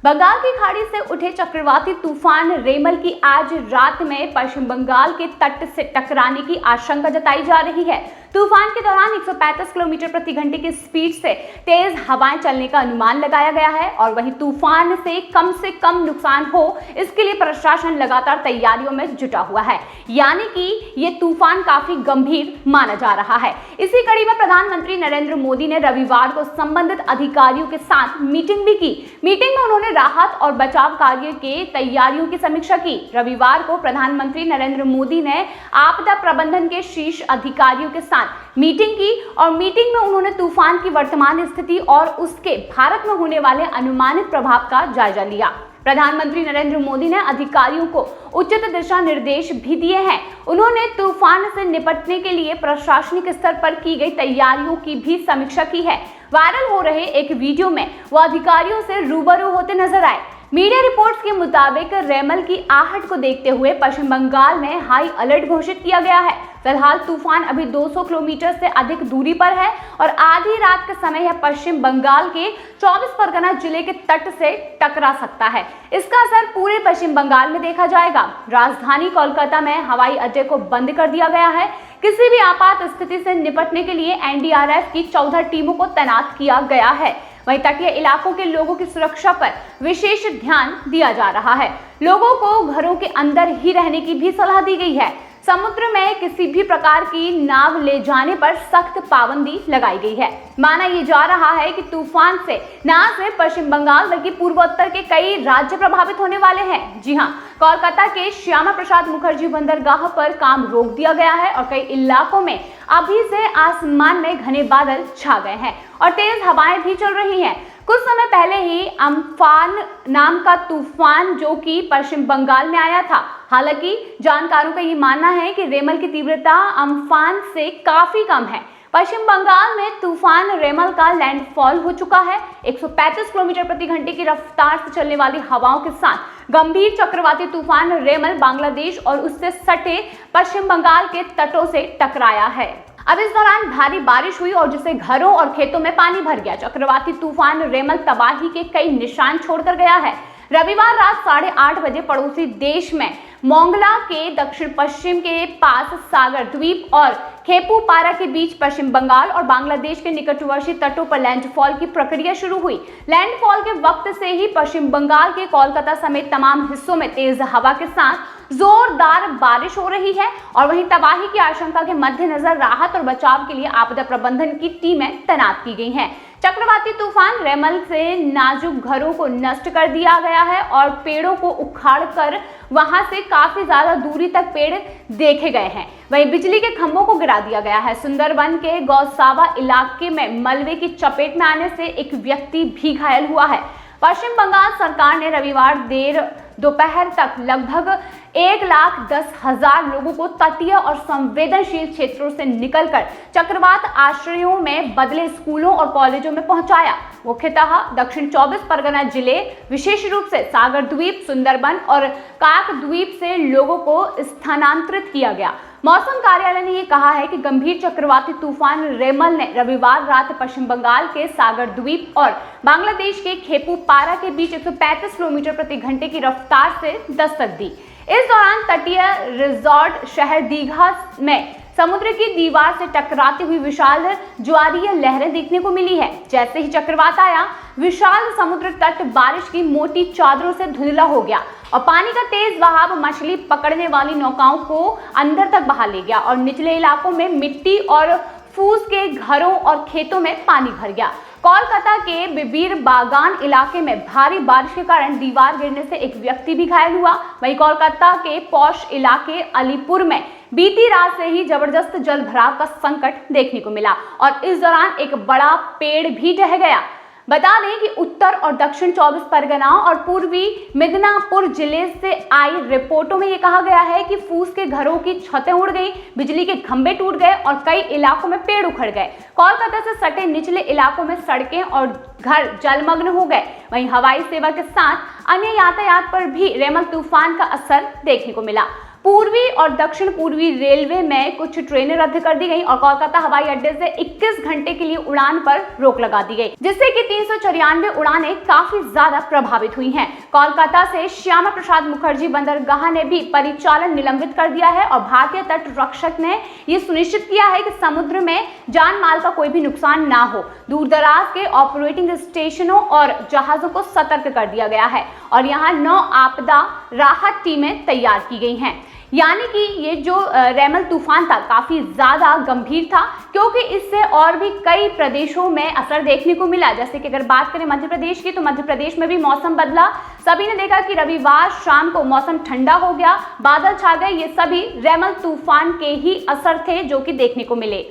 बंगाल की खाड़ी से उठे चक्रवाती तूफान रेमल की आज रात में पश्चिम बंगाल के तट से टकराने की आशंका जताई जा रही है। तूफान के दौरान 135 किलोमीटर प्रति घंटे की स्पीड से तेज हवाएं चलने का अनुमान लगाया गया है और वहीं तूफान से कम नुकसान हो इसके लिए प्रशासन लगातार तैयारियों में जुटा हुआ है, यानी कि ये तूफान काफी गंभीर माना जा रहा है। इसी कड़ी में प्रधानमंत्री नरेंद्र मोदी ने रविवार को संबंधित अधिकारियों के साथ मीटिंग भी की। मीटिंग में उन्होंने राहत और बचाव कार्य के तैयारियों की समीक्षा की। रविवार को प्रधानमंत्री नरेंद्र मोदी ने आपदा प्रबंधन के शीर्ष अधिकारियों के साथ मीटिंग की और मीटिंग में उन्होंने तूफान की वर्तमान स्थिति और उसके भारत में होने वाले अनुमानित प्रभाव का जायजा लिया। प्रधानमंत्री नरेंद्र मोदी ने अधिकारियों को उचित दिशा निर्देश भी दिए हैं। उन्होंने तूफान से निपटने के लिए प्रशासनिक स्तर पर की गई तैयारियों की भी समीक्षा की है। वायरल हो रहे एक वीडियो में वो अधिकारियों से रूबरू होते नजर आए। मीडिया रिपोर्ट्स के मुताबिक रेमल की आहट को देखते हुए पश्चिम बंगाल में हाई अलर्ट घोषित किया गया है। फिलहाल तूफान अभी 200 किलोमीटर से अधिक दूरी पर है और आधी रात के समय यह पश्चिम बंगाल के 24 परगना जिले के तट से टकरा सकता है। इसका असर पूरे पश्चिम बंगाल में देखा जाएगा। राजधानी कोलकाता में हवाई अड्डे को बंद कर दिया गया है। किसी भी आपात स्थिति से निपटने के लिए एनडीआरएफ की 14 टीमों को तैनात किया गया है। वहीं तटीय इलाकों के लोगों की सुरक्षा पर विशेष ध्यान दिया जा रहा है। लोगों को घरों के अंदर ही रहने की भी सलाह दी गई है। समुद्र में किसी भी प्रकार की नाव ले जाने पर सख्त पाबंदी लगाई गई है। माना यह जा रहा है कि तूफान से न सिर्फ पश्चिम बंगाल बल्कि पूर्वोत्तर के कई राज्य प्रभावित होने वाले हैं। जी हां, कोलकाता के श्यामा प्रसाद मुखर्जी बंदरगाह पर काम रोक दिया गया है और कई इलाकों में अभी से आसमान में घने बादल छा गए हैं और तेज हवाएं भी चल रही हैं। कुछ समय पहले ही अम्फान नाम का तूफान जो कि पश्चिम बंगाल में आया था। हालांकि जानकारों का ये मानना है कि रेमल की तीव्रता अम्फान से काफी कम है। पश्चिम बंगाल में तूफान रेमल का लैंडफॉल हो चुका है। 135 किलोमीटर प्रति घंटे की रफ्तार से चलने वाली हवाओं के साथ गंभीर चक्रवाती तूफान रेमल बांग्लादेश और उससे सटे पश्चिम बंगाल के तटों से टकराया है। अब इस दौरान भारी बारिश हुई और जिससे घरों और खेतों में पानी भर गया। चक्रवाती तूफान रेमल तबाही के कई निशान छोड़कर गया है। रविवार रात 8:30 बजे पड़ोसी देश में मोंगला के दक्षिण पश्चिम के पास सागर द्वीप और खेपुपारा के बीच पश्चिम बंगाल और बांग्लादेश के निकटवर्ती तटों पर लैंडफॉल की प्रक्रिया शुरू हुई। लैंडफॉल के वक्त से ही पश्चिम बंगाल के कोलकाता समेत तमाम हिस्सों में तेज हवा के साथ जोरदार बारिश हो रही है और वहीं तबाही की आशंका के मद्देनजर राहत और बचाव के लिए आपदा प्रबंधन की टीमें तैनात की गई हैं। चक्रवाती तूफान रेमल से नाजुक घरों को नष्ट कर दिया गया है और पेड़ों को उखाड़कर वहां से काफी ज्यादा दूरी तक पेड़ देखे गए हैं। वहीं बिजली के खंभों को गिरा दिया गया है। सुंदरबन के गौसावा इलाके में मलबे की चपेट में आने से एक व्यक्ति भी घायल हुआ है। पश्चिम बंगाल सरकार ने रविवार देर दोपहर तक लगभग 1,10,000 लोगों को तटीय और संवेदनशील क्षेत्रों से निकलकर चक्रवात आश्रयों में बदले स्कूलों और कॉलेजों में पहुंचाया। मुख्यतः दक्षिण 24 परगना जिले, विशेष रूप से सागर द्वीप, सुंदरबन और काक द्वीप से लोगों को स्थानांतरित किया गया। मौसम कार्यालय ने यह कहा है कि गंभीर चक्रवाती तूफान रेमल ने रविवार रात पश्चिम बंगाल के सागर द्वीप और बांग्लादेश के खेपुपारा के बीच 135 किलोमीटर प्रति घंटे की रफ्तार से दस्तक दी। इस दौरान तटीय रिजॉर्ट शहर दीघा में समुद्र की दीवार से टकराती हुई विशाल ज्वारीय लहरें देखने को मिली है। जैसे ही चक्रवात आया, विशाल समुद्र तट बारिश की मोटी चादरों से धुंधला हो गया और पानी का तेज बहाव मछली पकड़ने वाली नौकाओं को अंदर तक बहा ले गया और निचले इलाकों में मिट्टी और फूस के घरों और खेतों में पानी भर गया। कोलकाता के बिबीर बागान इलाके में भारी बारिश के कारण दीवार गिरने से एक व्यक्ति भी घायल हुआ। वहीं कोलकाता के पौष इलाके अलीपुर में बीती रात से ही जबरदस्त जल भराव का संकट देखने को मिला और इस दौरान एक बड़ा पेड़ भी ढह गया। बता दें कि उत्तर और दक्षिण 24 परगना और पूर्वी मिदनापुर जिले से आई रिपोर्टों में यह कहा गया है कि फूस के घरों की छतें उड़ गई, बिजली के खंभे टूट गए और कई इलाकों में पेड़ उखड़ गए। कोलकाता से सटे निचले इलाकों में सड़कें और घर जलमग्न हो गए। वहीं हवाई सेवा के साथ अन्य यातायात पर भी रेमल तूफान का असर देखने को मिला। पूर्वी और दक्षिण पूर्वी रेलवे में कुछ ट्रेनें रद्द कर दी गई और कोलकाता हवाई अड्डे से 21 घंटे के लिए उड़ान पर रोक लगा दी गई, जिससे कि 394 उड़ानें काफी ज्यादा प्रभावित हुई हैं। कोलकाता से श्यामा प्रसाद मुखर्जी बंदरगाह ने भी परिचालन निलंबित कर दिया है और भारतीय तट रक्षक ने यह सुनिश्चित किया है कि समुद्र में जान माल का कोई भी नुकसान ना हो। दूरदराज के ऑपरेटिंग स्टेशनों और जहाजों को सतर्क कर दिया गया है और यहाँ 9 आपदा राहत टीमें तैयार की गई हैं। यानी कि ये जो रेमल तूफान था काफी ज्यादा गंभीर था, क्योंकि इससे और भी कई प्रदेशों में असर देखने को मिला। जैसे कि अगर बात करें मध्य प्रदेश की, तो मध्य प्रदेश में भी मौसम बदला। सभी ने देखा कि रविवार शाम को मौसम ठंडा हो गया, बादल छा गए। ये सभी रेमल तूफान के ही असर थे जो कि देखने को मिले।